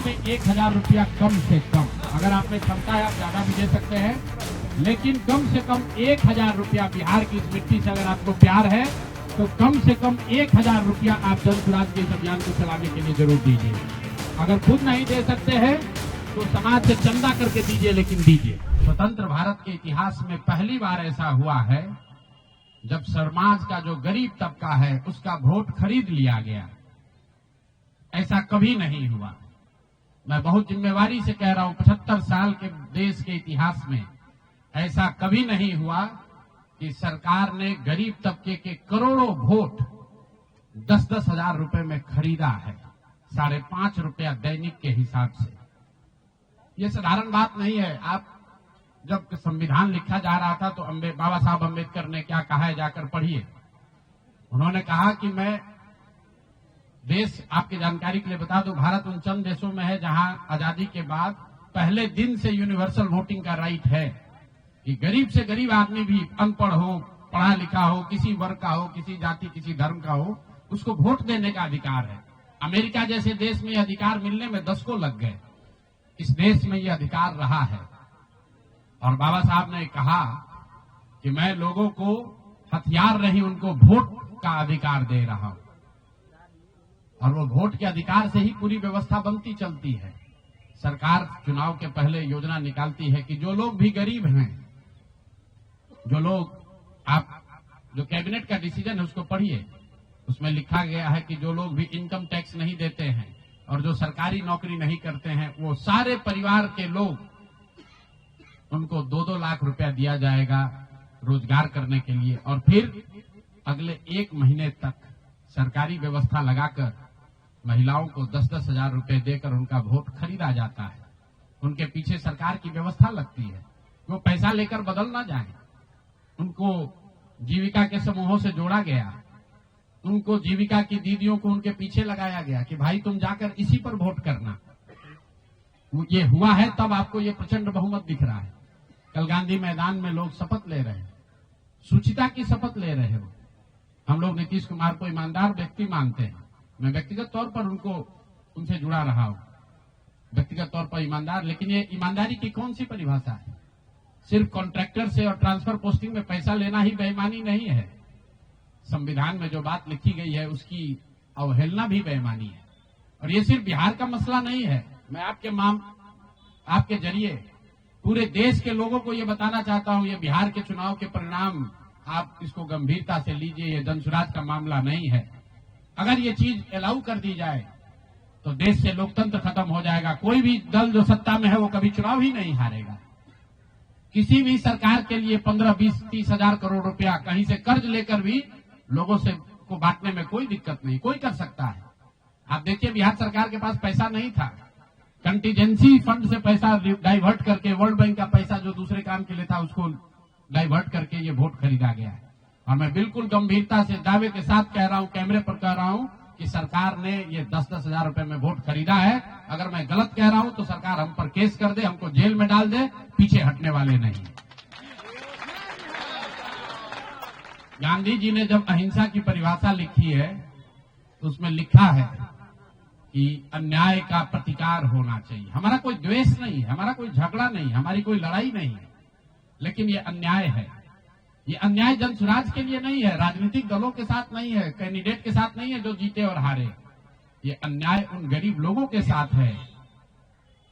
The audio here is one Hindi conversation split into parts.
में 1000 रुपया कम से कम, अगर आप में क्षमता है आप ज्यादा भी दे सकते हैं, लेकिन कम से कम 1000 रुपया बिहार की इस मिट्टी से अगर आपको प्यार है तो कम से कम 1000 रुपया आप जन सुराज के इस अभियान को चलाने के लिए जरूर दीजिए। अगर खुद नहीं दे सकते हैं तो समाज से चंदा करके दीजिए, लेकिन दीजिए। स्वतंत्र भारत के इतिहास में पहली बार ऐसा हुआ है जब समाज का जो गरीब तबका है उसका वोट खरीद लिया गया। ऐसा कभी नहीं हुआ। मैं बहुत जिम्मेवारी से कह रहा हूं, 75 साल के देश के इतिहास में ऐसा कभी नहीं हुआ कि सरकार ने गरीब तबके के करोड़ों वोट 10-10 हजार रुपए में खरीदा है, 5.5 रुपया दैनिक के हिसाब से। ये साधारण बात नहीं है। आप जब संविधान लिखा जा रहा था तो बाबा साहब अम्बेडकर ने क्या कहा है, जाकर पढ़िए। उन्होंने कहा कि मैं देश, आपकी जानकारी के लिए बता दूं, भारत उन चंद देशों में है जहां आजादी के बाद पहले दिन से यूनिवर्सल वोटिंग का राइट है कि गरीब से गरीब आदमी भी, अनपढ़ हो, पढ़ा लिखा हो, किसी वर्ग का हो, किसी जाति किसी धर्म का हो, उसको वोट देने का अधिकार है। अमेरिका जैसे देश में यह अधिकार मिलने में 10 को लग गए। इस देश में यह अधिकार रहा है। और बाबा साहब ने कहा कि मैं लोगों को हथियार नहीं, उनको वोट का अधिकार दे रहा हूं। और वो वोट के अधिकार से ही पूरी व्यवस्था बनती चलती है। सरकार चुनाव के पहले योजना निकालती है कि जो लोग भी गरीब हैं, जो लोग, आप जो कैबिनेट का डिसीजन है उसको पढ़िए, उसमें लिखा गया है कि जो लोग भी इनकम टैक्स नहीं देते हैं और जो सरकारी नौकरी नहीं करते हैं, वो सारे परिवार के लोग, उनको 2-2 लाख रुपया दिया जाएगा रोजगार करने के लिए। और फिर अगले 1 महीने तक सरकारी व्यवस्था लगाकर महिलाओं को 10-10 हजार रुपए देकर उनका वोट खरीदा जाता है। उनके पीछे सरकार की व्यवस्था लगती है, वो पैसा लेकर बदल ना जाए। उनको जीविका के समूहों से जोड़ा गया, उनको जीविका की दीदियों को उनके पीछे लगाया गया कि भाई तुम जाकर इसी पर वोट करना। ये हुआ है तब आपको ये प्रचंड बहुमत दिख रहा है। कल गांधी मैदान में लोग शपथ ले रहे हैं, शुचिता की शपथ ले रहे हो। हम लोग नीतीश कुमार को ईमानदार व्यक्ति मानते हैं। मैं व्यक्तिगत तौर पर उनसे जुड़ा रहा हूं, व्यक्तिगत तौर पर ईमानदार। लेकिन ये ईमानदारी की कौन सी परिभाषा है? सिर्फ कॉन्ट्रैक्टर से और ट्रांसफर पोस्टिंग में पैसा लेना ही बेईमानी नहीं है। संविधान में जो बात लिखी गई है उसकी अवहेलना भी बेईमानी है। और ये सिर्फ बिहार का मसला नहीं है। मैं आपके जरिए पूरे देश के लोगों को ये बताना चाहता हूं, ये बिहार के चुनाव के परिणाम, आप इसको गंभीरता से लीजिए। ये जनसुराज का मामला नहीं है। अगर ये चीज अलाउ कर दी जाए तो देश से लोकतंत्र खत्म हो जाएगा। कोई भी दल जो सत्ता में है वो कभी चुनाव ही नहीं हारेगा। किसी भी सरकार के लिए 15, 20, 30 हजार करोड़ रुपया कहीं से कर्ज लेकर भी लोगों से को बांटने में कोई दिक्कत नहीं, कोई कर सकता है। आप देखिए बिहार सरकार के पास पैसा नहीं था, कंटीजेंसी फंड से पैसा डाइवर्ट करके, वर्ल्ड बैंक का पैसा जो दूसरे काम के लिए था उसको डाइवर्ट करके ये वोट खरीदा गया है। और मैं बिल्कुल गंभीरता से दावे के साथ कह रहा हूं, कैमरे पर कह रहा हूं कि सरकार ने ये 10-10 हजार रुपए में वोट खरीदा है। अगर मैं गलत कह रहा हूं तो सरकार हम पर केस कर दे, हमको जेल में डाल दे, पीछे हटने वाले नहीं। गांधी जी ने जब अहिंसा की परिभाषा लिखी है तो उसमें लिखा है कि अन्याय का प्रतिकार होना चाहिए। हमारा कोई द्वेष नहीं है, हमारा कोई झगड़ा नहीं, हमारी कोई लड़ाई नहीं है, लेकिन ये अन्याय है। ये अन्याय जनसुराज के लिए नहीं है, राजनीतिक दलों के साथ नहीं है, कैंडिडेट के साथ नहीं है जो जीते और हारे। ये अन्याय उन गरीब लोगों के साथ है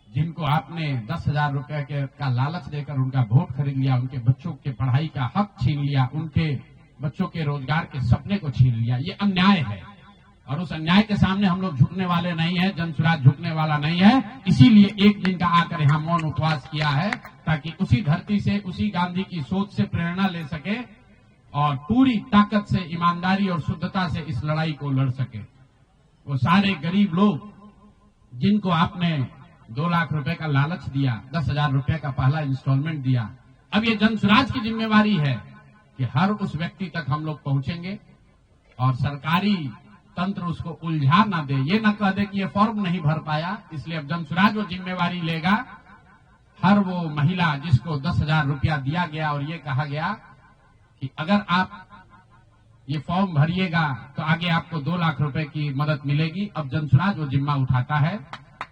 जिनको आपने 10,000 रुपए का लालच देकर उनका वोट खरीद लिया, उनके बच्चों के पढ़ाई का हक छीन लिया, उनके बच्चों के रोजगार के सपने को छीन लिया। ये अन्याय है और उस अन्याय के सामने हम लोग झुकने वाले नहीं है, जनसुराज झुकने वाला नहीं है। इसीलिए एक दिन का आकर यहाँ मौन उपवास किया है ताकि उसी धरती से, उसी गांधी की सोच से प्रेरणा ले सके और पूरी ताकत से, ईमानदारी और शुद्धता से इस लड़ाई को लड़ सके। वो सारे गरीब लोग जिनको आपने 2 लाख रुपए का लालच दिया, 10,000 रुपए का पहला इंस्टॉलमेंट दिया, अब ये जनसुराज की जिम्मेवारी है कि हर उस व्यक्ति तक हम लोग पहुंचेंगे और सरकारी तंत्र उसको उलझा ना दे, ये ना कह दे कि ये फॉर्म नहीं भर पाया। इसलिए अब जनसुराज वो जिम्मेवारी लेगा। हर वो महिला जिसको 10,000 रुपया दिया गया और ये कहा गया कि अगर आप ये फॉर्म भरिएगा तो आगे आपको 2 लाख रुपए की मदद मिलेगी, अब जनसुराज वो जिम्मा उठाता है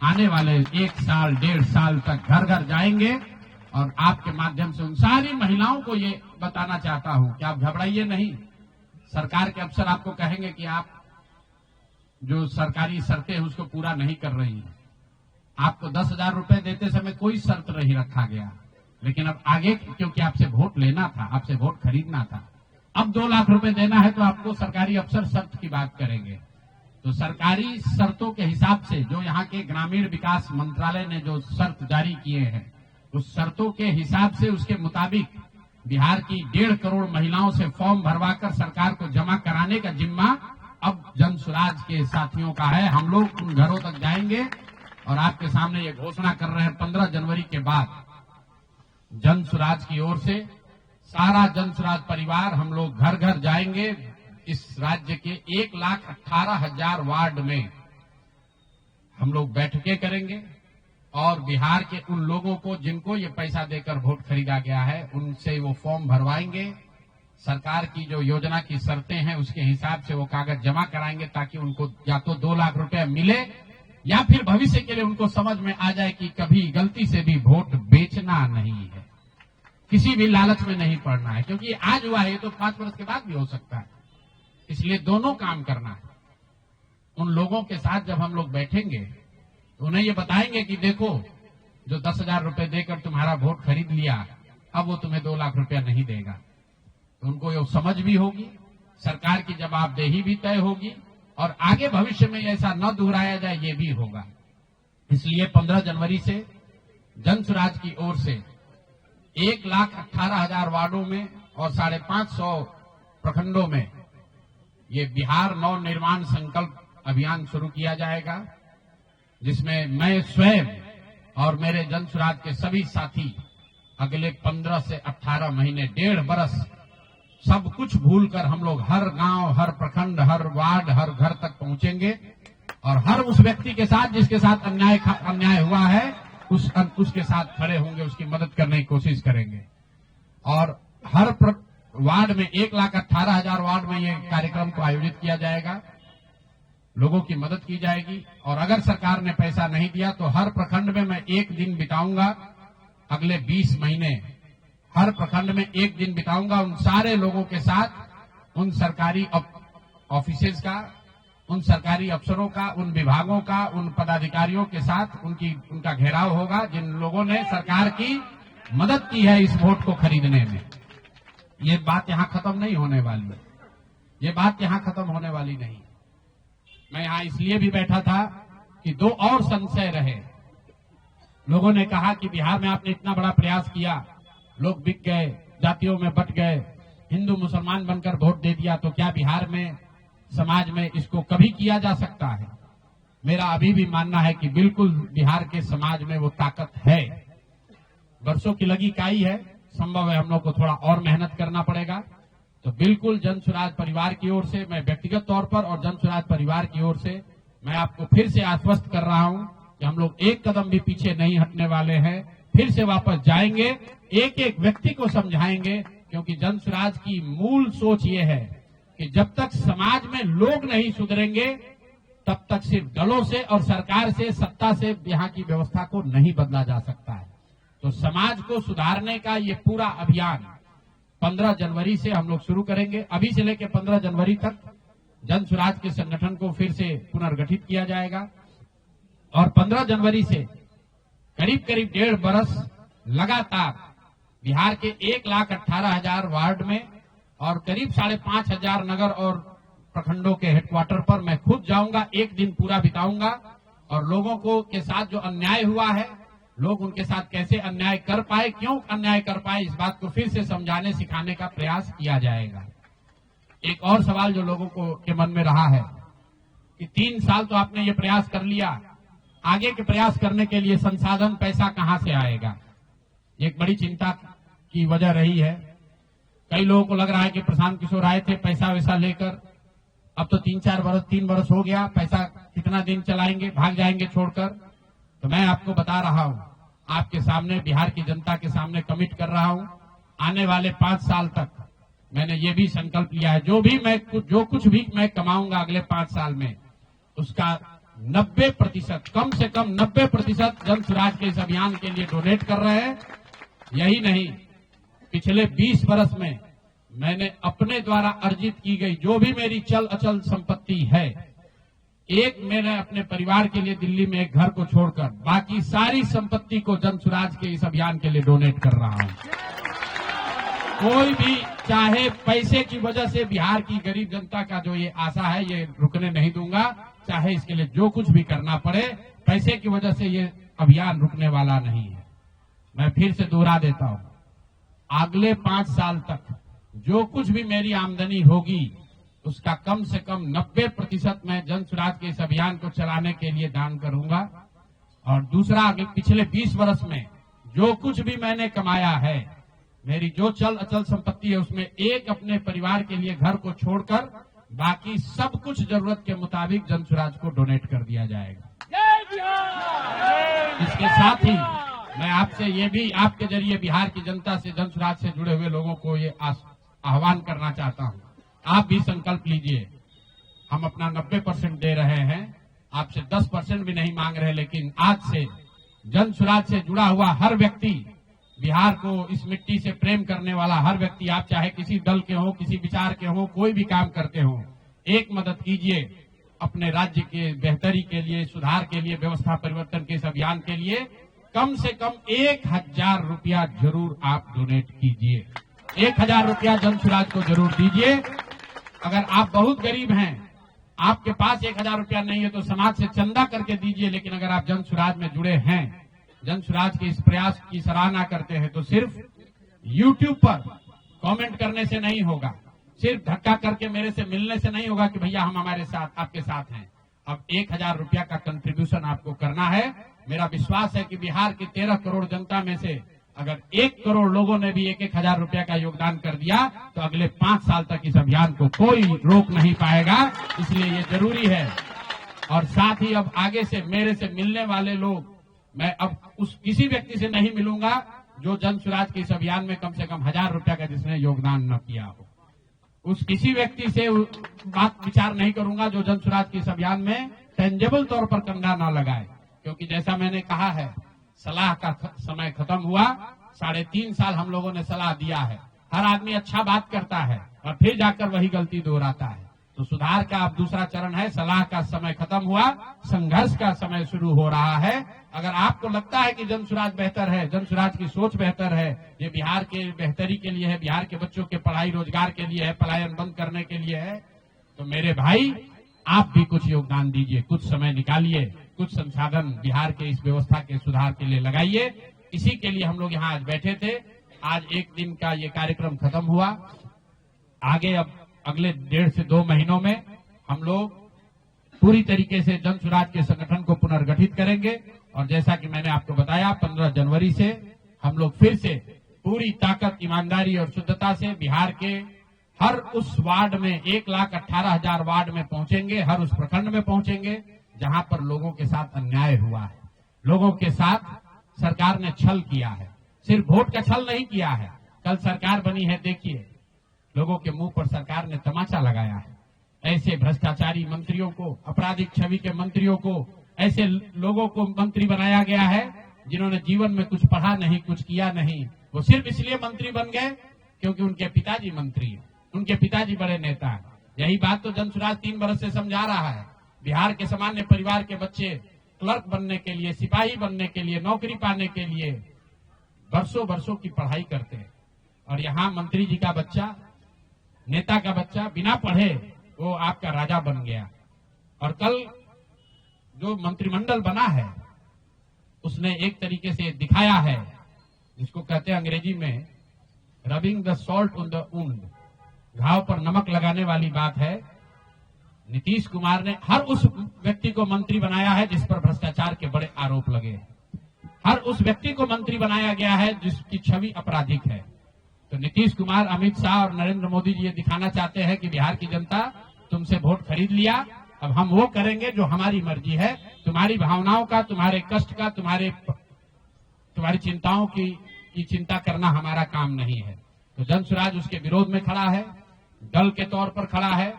आने वाले 1 साल 1.5 साल तक घर घर जाएंगे और आपके माध्यम से उन सारी महिलाओं को ये बताना चाहता हूं कि आप घबराइए नहीं। सरकार के अफसर आपको कहेंगे कि आप जो सरकारी शर्तें हैं उसको पूरा नहीं कर रही हैं। आपको 10,000 रुपए देते समय कोई शर्त नहीं रखा गया, लेकिन अब आगे क्योंकि आपसे वोट लेना था, आपसे वोट खरीदना था, अब 2 लाख रुपए देना है तो आपको सरकारी अफसर शर्त की बात करेंगे। तो सरकारी शर्तों के हिसाब से जो यहाँ के ग्रामीण विकास मंत्रालय ने जो शर्त जारी किए हैं, उस शर्तों के हिसाब से उसके मुताबिक बिहार की 1.5 करोड़ महिलाओं से फॉर्म भरवाकर सरकार को जमा कराने का जिम्मा अब जन स्वराज के साथियों का है। हम लोग उन घरों तक जाएंगे और आपके सामने ये घोषणा कर रहे हैं 15 जनवरी के बाद जन स्वराज की ओर से सारा जन स्वराज परिवार हम लोग घर घर जाएंगे। इस राज्य के 1,18,000 वार्ड में हम लोग बैठकें करेंगे और बिहार के उन लोगों को जिनको ये पैसा देकर वोट खरीदा गया है उनसे वो फॉर्म भरवाएंगे। सरकार की जो योजना की शर्तें हैं उसके हिसाब से वो कागज जमा कराएंगे ताकि उनको या तो 2 लाख रुपए मिले या फिर भविष्य के लिए उनको समझ में आ जाए कि कभी गलती से भी वोट बेचना नहीं है, किसी भी लालच में नहीं पड़ना है, क्योंकि आज हुआ है तो 5 वर्ष के बाद भी हो सकता है। इसलिए दोनों काम करना है। उन लोगों के साथ जब हम लोग बैठेंगे तो उन्हें ये बताएंगे कि देखो जो 10,000 रुपए देकर तुम्हारा वोट खरीद लिया अब वो तुम्हें 2 लाख रुपया नहीं देगा। तो उनको ये समझ भी होगी, सरकार की जवाबदेही भी तय होगी और आगे भविष्य में ऐसा न दोहराया जाए ये भी होगा। इसलिए 15 जनवरी से जन स्वराज की ओर से 1,18,000 वार्डों में और 550 प्रखंडों में ये बिहार नव निर्माण संकल्प अभियान शुरू किया जाएगा, जिसमें मैं स्वयं और मेरे जन स्वराज के सभी साथी अगले 15 से 18 महीने 1.5 बरस सब कुछ भूलकर हम लोग हर गांव, हर प्रखंड, हर वार्ड, हर घर तक पहुंचेंगे और हर उस व्यक्ति के साथ जिसके साथ अन्याय हुआ है उसके साथ खड़े होंगे, उसकी मदद करने की कोशिश करेंगे। और हर वार्ड में 1,18,000 वार्ड में ये कार्यक्रम को आयोजित किया जाएगा, लोगों की मदद की जाएगी। और अगर सरकार ने पैसा नहीं दिया तो हर प्रखंड में मैं 1 दिन बिताऊंगा, अगले 20 महीने हर प्रखंड में 1 दिन बिताऊंगा उन सारे लोगों के साथ, उन सरकारी ऑफिसेज का, उन सरकारी अफसरों का, उन विभागों का, उन पदाधिकारियों के साथ उनका घेराव होगा जिन लोगों ने सरकार की मदद की है इस वोट को खरीदने में। ये बात यहां खत्म नहीं होने वाली है, ये बात यहां खत्म होने वाली नहीं। मैं यहां इसलिए भी बैठा था कि 2 और संशय रहे। लोगों ने कहा कि बिहार में आपने इतना बड़ा प्रयास किया, लोग बिक गए, जातियों में बंट गए, हिंदू मुसलमान बनकर वोट दे दिया, तो क्या बिहार में समाज में इसको कभी किया जा सकता है? मेरा अभी भी मानना है कि बिल्कुल बिहार के समाज में वो ताकत है। वर्षों की लगी काई है, संभव है हम लोग को थोड़ा और मेहनत करना पड़ेगा। तो बिल्कुल जन स्वराज परिवार की ओर से मैं व्यक्तिगत तौर पर और जन स्वराज परिवार की ओर से मैं आपको फिर से आश्वस्त कर रहा हूं कि हम लोग 1 कदम भी पीछे नहीं हटने वाले हैं, फिर से वापस जाएंगे, एक एक व्यक्ति को समझाएंगे, क्योंकि जन स्वराज की मूल सोच ये है कि जब तक समाज में लोग नहीं सुधरेंगे तब तक सिर्फ दलों से और सरकार से, सत्ता से यहाँ की व्यवस्था को नहीं बदला जा सकता है। तो समाज को सुधारने का ये पूरा अभियान 15 जनवरी से हम लोग शुरू करेंगे। अभी से लेकर 15 जनवरी तक जन स्वराज के संगठन को फिर से पुनर्गठित किया जाएगा और 15 जनवरी से करीब 1.5 बरस लगातार बिहार के 1,18,000 वार्ड में और करीब 5,500 नगर और प्रखंडों के हेडक्वार्टर पर मैं खुद जाऊंगा, 1 दिन पूरा बिताऊंगा और लोगों को के साथ जो अन्याय हुआ है, लोग उनके साथ कैसे अन्याय कर पाए, क्यों अन्याय कर पाए, इस बात को फिर से समझाने सिखाने का प्रयास किया जाएगा। एक और सवाल जो लोगों को के मन में रहा है कि 3 साल तो आपने ये प्रयास कर लिया, आगे के प्रयास करने के लिए संसाधन, पैसा कहां से आएगा? एक बड़ी चिंता की वजह रही है। कई लोगों को लग रहा है कि प्रशांत किशोर आए थे पैसा वैसा लेकर, अब तो 3 बरस हो गया, पैसा कितना दिन चलाएंगे, भाग जाएंगे छोड़कर। तो मैं आपको बता रहा हूं, आपके सामने, बिहार की जनता के सामने कमिट कर रहा हूं, आने वाले 5 साल तक मैंने ये भी संकल्प लिया है, जो कुछ भी मैं कमाऊंगा अगले 5 साल में, उसका 90%, कम से कम 90% जन स्वराज के इस अभियान के लिए डोनेट कर रहे हैं। यही नहीं, पिछले 20 वर्ष में मैंने अपने द्वारा अर्जित की गई जो भी मेरी चल अचल संपत्ति है, एक मैंने अपने परिवार के लिए दिल्ली में एक घर को छोड़कर बाकी सारी संपत्ति को जन स्वराज के इस अभियान के लिए डोनेट कर रहा हूं। कोई भी चाहे पैसे की वजह से बिहार की गरीब जनता का जो ये आशा है ये रुकने नहीं दूंगा, चाहे इसके लिए जो कुछ भी करना पड़े, पैसे की वजह से ये अभियान रुकने वाला नहीं है। मैं फिर से दोहरा देता हूं, अगले 5 साल तक जो कुछ भी मेरी आमदनी होगी उसका कम से कम 90% मैं जन स्वराज के इस अभियान को चलाने के लिए दान करूंगा। और दूसरा, आगे पिछले 20 वर्ष में जो कुछ भी मैंने कमाया है, मेरी जो चल अचल संपत्ति है, उसमें एक अपने परिवार के लिए घर को छोड़कर बाकी सब कुछ जरूरत के मुताबिक जन स्वराज को डोनेट कर दिया जाएगा। इसके साथ ही मैं आपसे ये भी आपके जरिए बिहार की जनता से, जन स्वराज से जुड़े हुए लोगों को ये आह्वान करना चाहता हूं, आप भी संकल्प लीजिए। हम अपना 90% दे रहे हैं, आपसे 10% भी नहीं मांग रहे, लेकिन आज से जन स्वराज से जुड़ा हुआ हर व्यक्ति, बिहार को इस मिट्टी से प्रेम करने वाला हर व्यक्ति, आप चाहे किसी दल के हो, किसी विचार के हो, कोई भी काम करते हो, एक मदद कीजिए अपने राज्य के बेहतरी के लिए, सुधार के लिए, व्यवस्था परिवर्तन के इस अभियान के लिए कम से कम 1000 रुपया जरूर आप डोनेट कीजिए। 1000 रुपया जन स्वराज को जरूर दीजिए। अगर आप बहुत गरीब हैं, आपके पास 1000 रुपया नहीं है तो समाज से चंदा करके दीजिए, लेकिन अगर आप जन स्वराज में जुड़े हैं, जन स्वराज के इस प्रयास की सराहना करते हैं, तो सिर्फ YouTube पर कमेंट करने से नहीं होगा, सिर्फ धक्का करके मेरे से मिलने से नहीं होगा कि भैया हम हमारे साथ, आपके साथ हैं। अब 1000 रुपया का कंट्रीब्यूशन आपको करना है। मेरा विश्वास है कि बिहार की 13 करोड़ जनता में से अगर 1 करोड़ लोगों ने भी 1-1000 रुपया का योगदान कर दिया तो अगले 5 साल तक इस अभियान को कोई रोक नहीं पाएगा। इसलिए ये जरूरी है। और साथ ही अब आगे से मेरे से मिलने वाले लोग, मैं अब उस किसी व्यक्ति से नहीं मिलूंगा जो जन स्वराज के इस अभियान में कम से कम 1000 रुपया का जिसने योगदान न किया हो। उस किसी व्यक्ति से बात विचार नहीं करूंगा जो जन स्वराज के इस अभियान में टेंजेबल तौर पर कंधा न लगाए, क्योंकि जैसा मैंने कहा है, सलाह का समय खत्म हुआ। 3.5 साल हम लोगों ने सलाह दिया है। हर आदमी अच्छा बात करता है और फिर जाकर वही गलती दोहराता है। तो सुधार का अब दूसरा चरण है। सलाह का समय खत्म हुआ, संघर्ष का समय शुरू हो रहा है। अगर आपको लगता है कि जन स्वराज बेहतर है, जन स्वराज की सोच बेहतर है, ये बिहार के बेहतरी के लिए है, बिहार के बच्चों के पढ़ाई रोजगार के लिए है, पलायन बंद करने के लिए है, तो मेरे भाई आप भी कुछ योगदान दीजिए, कुछ समय निकालिए, कुछ संसाधन बिहार के इस व्यवस्था के सुधार के लिए लगाइए। इसी के लिए हम लोग यहाँ आज बैठे थे। आज एक दिन का ये कार्यक्रम खत्म हुआ। आगे अब अगले 1.5 से 2 महीनों में हम लोग पूरी तरीके से जन स्वराज के संगठन को पुनर्गठित करेंगे। और जैसा कि मैंने आपको बताया, 15 जनवरी से हम लोग फिर से पूरी ताकत, ईमानदारी और शुद्धता से बिहार के हर उस वार्ड में 1,18,000 वार्ड में पहुंचेंगे, हर उस प्रखंड में पहुंचेंगे जहां पर लोगों के साथ अन्याय हुआ है, लोगों के साथ सरकार ने छल किया है। सिर्फ वोट का छल नहीं किया है। कल सरकार बनी है, देखिए लोगों के मुंह पर सरकार ने तमाचा लगाया है। ऐसे भ्रष्टाचारी मंत्रियों को, आपराधिक छवि के मंत्रियों को, ऐसे लोगों को मंत्री बनाया गया है जिन्होंने जीवन में कुछ पढ़ा नहीं, कुछ किया नहीं। वो सिर्फ इसलिए मंत्री बन गए क्योंकि उनके पिताजी मंत्री हैं, उनके पिताजी बड़े नेता हैं। यही बात तो जन स्वराज 3 वर्ष से समझा रहा है। बिहार के सामान्य परिवार के बच्चे क्लर्क बनने के लिए, सिपाही बनने के लिए, नौकरी पाने के लिए वर्षों वर्षों की पढ़ाई करते हैं, और यहाँ मंत्री जी का बच्चा, नेता का बच्चा बिना पढ़े वो आपका राजा बन गया। और कल जो मंत्रिमंडल बना है उसने एक तरीके से दिखाया है, जिसको कहते हैं अंग्रेजी में rubbing the salt on the wound, घाव पर नमक लगाने वाली बात है। नीतीश कुमार ने हर उस व्यक्ति को मंत्री बनाया है जिस पर भ्रष्टाचार के बड़े आरोप लगे हैं। हर उस व्यक्ति को मंत्री बनाया गया है जिसकी छवि आपराधिक है। तो नीतीश कुमार, अमित शाह और नरेंद्र मोदी जी ये दिखाना चाहते हैं कि बिहार की जनता तुमसे वोट खरीद लिया, अब हम वो करेंगे जो हमारी मर्जी है। तुम्हारी भावनाओं का, तुम्हारे कष्ट का, तुम्हारी चिंताओं की चिंता करना हमारा काम नहीं है। तो जन स्वराज उसके विरोध में खड़ा है, दल के तौर पर खड़ा है,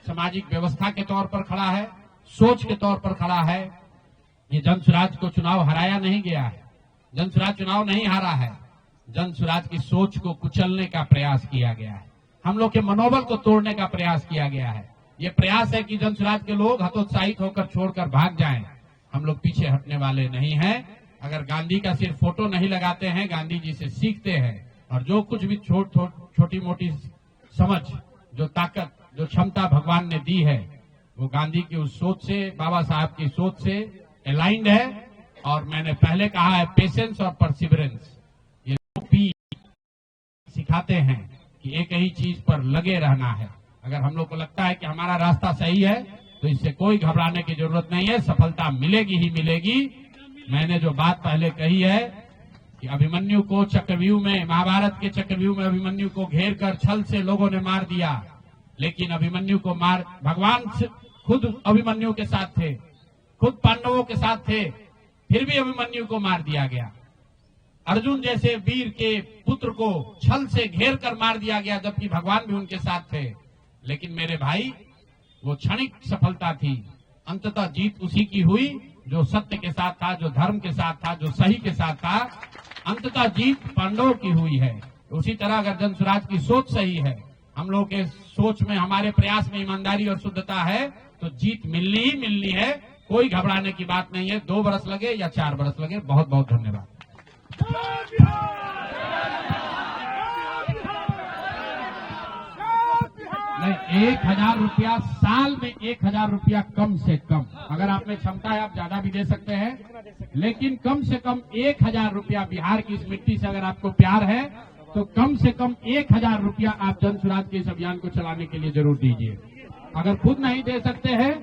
सामाजिक व्यवस्था के तौर पर खड़ा है, सोच के तौर पर खड़ा है। ये जन स्वराज को चुनाव हराया नहीं गया है, जन स्वराज चुनाव नहीं हारा है, जन स्वराज की सोच को कुचलने का प्रयास किया गया है, हम लोग के मनोबल को तोड़ने का प्रयास किया गया है। ये प्रयास है कि जन स्वराज के लोग हतोत्साहित होकर छोड़कर भाग जाएं। हम लोग पीछे हटने वाले नहीं हैं। अगर गांधी का सिर्फ फोटो नहीं लगाते हैं, गांधी जी से सीखते हैं और जो कुछ भी छोटी मोटी समझ, जो ताकत, जो क्षमता भगवान ने दी है, वो गांधी की उस सोच से, बाबा साहब की सोच से अलाइंड है। और मैंने पहले कहा है, पेशेंस और परसिवरेंस, ये दो पी सिखाते हैं कि एक ही चीज पर लगे रहना है। अगर हम लोग को लगता है कि हमारा रास्ता सही है तो इससे कोई घबराने की जरूरत नहीं है, सफलता मिलेगी ही मिलेगी। मैंने जो बात पहले कही है कि अभिमन्यु को चक्रव्यूह में, महाभारत के चक्रव्यूह में अभिमन्यु को घेर कर छल से लोगों ने मार दिया, लेकिन अभिमन्यु को भगवान खुद अभिमन्यु के साथ थे, खुद पांडवों के साथ थे, फिर भी अभिमन्यु को मार दिया गया। अर्जुन जैसे वीर के पुत्र को छल से घेर कर मार दिया गया, जबकि भगवान भी उनके साथ थे। लेकिन मेरे भाई, वो क्षणिक सफलता थी, अंततः जीत उसी की हुई जो सत्य के साथ था, जो धर्म के साथ था, जो सही के साथ था। अंततः जीत पांडवों की हुई है। उसी तरह अगर जन स्वराज की सोच सही है, हम लोग के सोच में, हमारे प्रयास में ईमानदारी और शुद्धता है, तो जीत मिलनी ही मिलनी है। कोई घबराने की बात नहीं है। 2 बरस लगे या 4 बरस लगे। बहुत बहुत धन्यवाद। नहीं, 1000 रुपया साल में, 1000 रुपया कम से कम। अगर आप में क्षमता है आप ज्यादा भी दे सकते हैं, लेकिन कम से कम 1000 रुपया बिहार की इस मिट्टी से अगर आपको प्यार है तो कम से कम 1000 रुपया आप जन स्वराज के इस अभियान को चलाने के लिए जरूर दीजिए। अगर खुद नहीं दे सकते हैं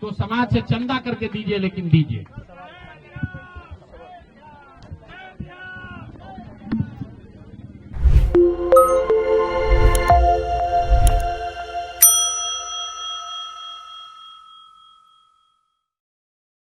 तो समाज से चंदा करके दीजिए, लेकिन दीजिए।